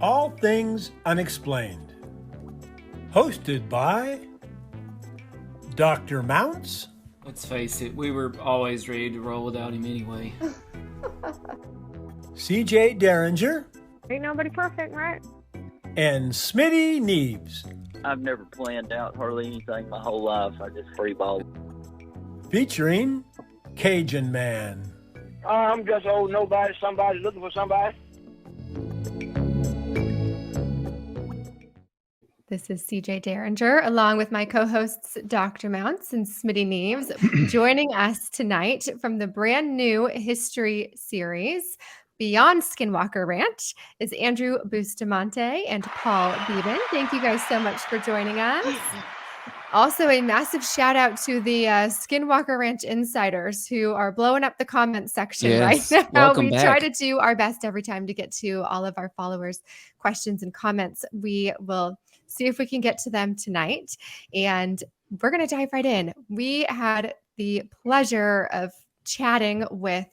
All Things Unexplained. Hosted by Dr. Mounts. Let's face it, we were always ready to roll without him anyway. CJ Derringer. Ain't nobody perfect, right? And Smitty Neebs. I've never planned out hardly anything my whole life. I just freeball. Featuring Cajun Man. I'm just old nobody, somebody looking for somebody. This is CJ Derringer, along with my co-hosts Dr. Mounts and Smitty Neebs. Joining us tonight from the brand new history series, Beyond Skinwalker Ranch, is Andrew Bustamante and Paul Beban. Thank you guys so much for joining us. Also, a massive shout out to the Skinwalker Ranch insiders who are blowing up the comment section right now. Welcome we back. try to do our best every time to get to all of our followers' questions and comments. We will see if we can get to them tonight. And we're going to dive right in. We had the pleasure of chatting with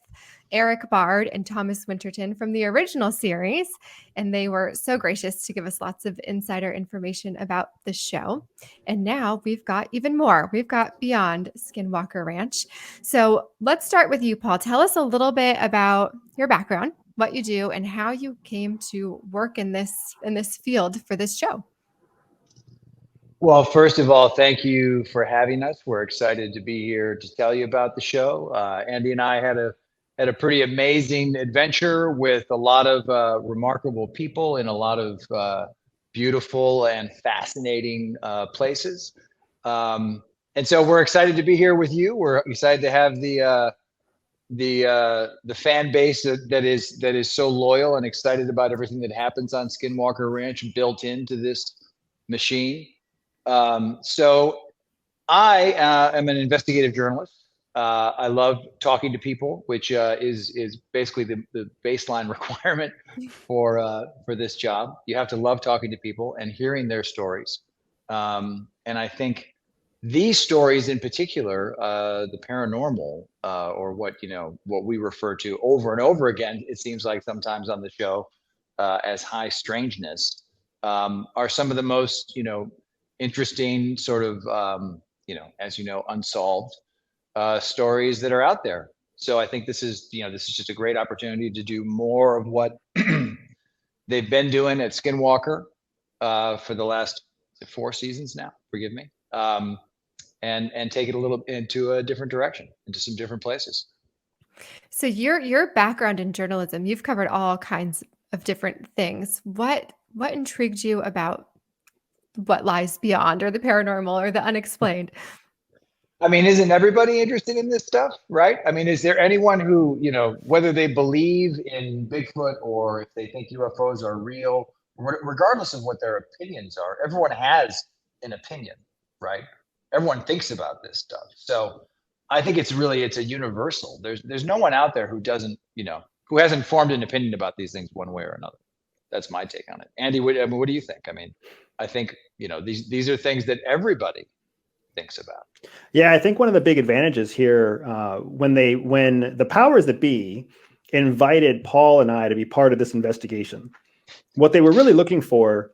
Eric Bard and Thomas Winterton from the original series, and they were so gracious to give us lots of insider information about the show. And now we've got even more. We've got Beyond Skinwalker Ranch. So let's start with you, Paul. Tell us a little bit about your background, what you do, and how you came to work in this field for this show. Well, first of all, thank you for having us. We're excited to be here to tell you about the show. Andy and I had a pretty amazing adventure with a lot of remarkable people in a lot of beautiful and fascinating places. And so we're excited to be here with you. We're excited to have the fan base that is so loyal and excited about everything that happens on Skinwalker Ranch built into this machine. So I am an investigative journalist. I love talking to people, which is basically the baseline requirement for this job. You have to love talking to people and hearing their stories. And I think these stories in particular, the paranormal, or what we refer to over and over again, it seems like sometimes on the show as high strangeness, are some of the most interesting sort of unsolved stories that are out there. So I think this is just a great opportunity to do more of what they've been doing at Skinwalker for the last 4 seasons now. Forgive me, and take it a little into a different direction, into some different places. So your background in journalism, you've covered all kinds of different things. What intrigued you about what lies beyond, or the paranormal, or the unexplained? I mean, isn't everybody interested in this stuff, right? I mean, is there anyone who, whether they believe in Bigfoot or if they think UFOs are real, regardless of what their opinions are, everyone has an opinion, right? Everyone thinks about this stuff. So I think it's a universal. There's no one out there who doesn't, who hasn't formed an opinion about these things one way or another. That's my take on it. Andy, what do you think? I mean, I think, these are things that everybody thinks about. Yeah, I think one of the big advantages here, when the powers that be invited Paul and I to be part of this investigation, what they were really looking for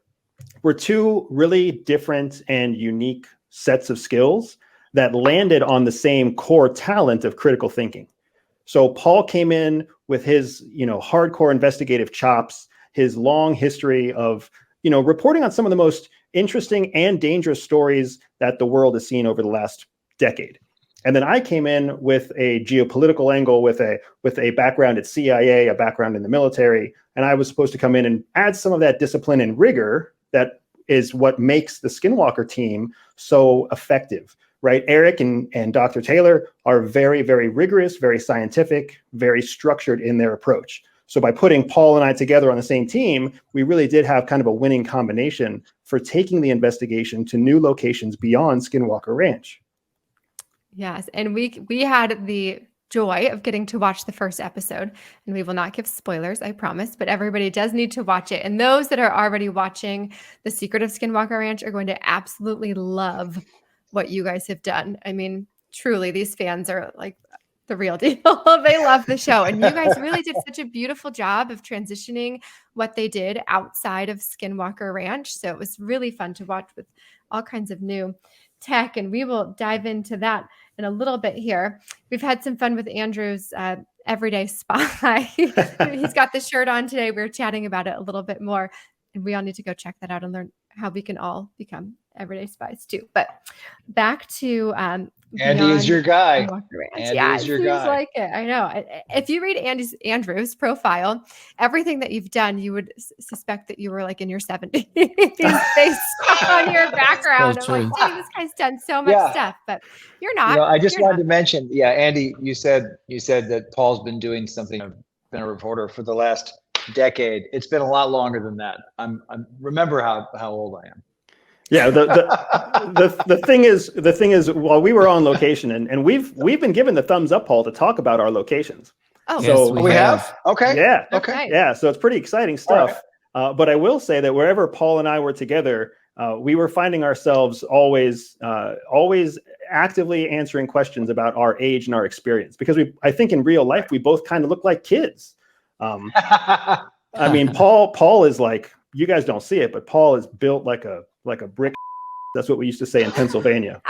were 2 really different and unique sets of skills that landed on the same core talent of critical thinking. So Paul came in with his, hardcore investigative chops, his long history of, reporting on some of the most interesting and dangerous stories that the world has seen over the last decade. And then I came in with a geopolitical angle, with a background at CIA, a background in the military, and I was supposed to come in and add some of that discipline and rigor that is what makes the Skinwalker team so effective, right? Eric and Dr. Taylor are very, very rigorous, very scientific, very structured in their approach. So by putting Paul and I together on the same team, we really did have kind of a winning combination for taking the investigation to new locations beyond Skinwalker Ranch. Yes, and we had the joy of getting to watch the first episode, and we will not give spoilers, I promise, but everybody does need to watch it. And those that are already watching The Secret of Skinwalker Ranch are going to absolutely love what you guys have done. I mean, truly, these fans are like the real deal. They love the show. And you guys really did such a beautiful job of transitioning what they did outside of Skinwalker Ranch. So it was really fun to watch with all kinds of new tech. And we will dive into that in a little bit here. We've had some fun with Andrew's Everyday Spy. He's got the shirt on today. We were chatting about it a little bit more. And we all need to go check that out and learn how we can all become everyday spies too. But back to Andy is your guy. Andy yeah, is your it seems guy. like it. I know. If you read Andrew's profile, everything that you've done, you would suspect that you were like in your 70s based on your background. I'm like, dang, this guy's done so much stuff, but you're not. I just wanted to mention, Andy, you said that Paul's been doing something. I've been a reporter for the last decade. It's been a lot longer than that. I'm remember how old I am. Yeah, the thing is, while we were on location, and we've been given the thumbs up, Paul, to talk about our locations. Oh, so yes, we have. Okay. Yeah. Okay. Yeah. So it's pretty exciting stuff. But I will say that wherever Paul and I were together, we were finding ourselves always actively answering questions about our age and our experience, because I think in real life we both kind of look like kids. I mean, Paul is like, you guys don't see it, but Paul is built like a brick. That's what we used to say in Pennsylvania.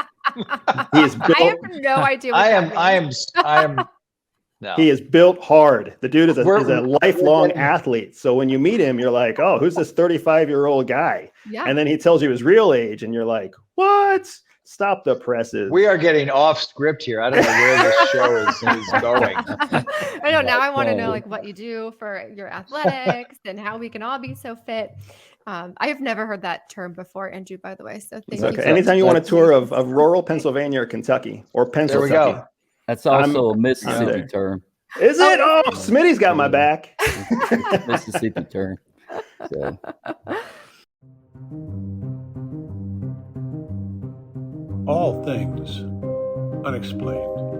He is built. I have no idea. What I am. No. He is built hard. The dude is a lifelong athlete. So when you meet him, you're like, oh, who's this 35-year-old guy? Yeah. And then he tells you his real age, and you're like, what? Stop the presses. We are getting off script here. I don't know where this show is going. I know. Now I want to know like what you do for your athletics and how we can all be so fit. I have never heard that term before, Andrew, by the way. So thank you. Anytime you want a tour of rural Pennsylvania or Kentucky or Pennsylvania. There we go. That's also a Mississippi term. Is it? Oh, Smitty's got my back. Mississippi term. So. All things unexplained.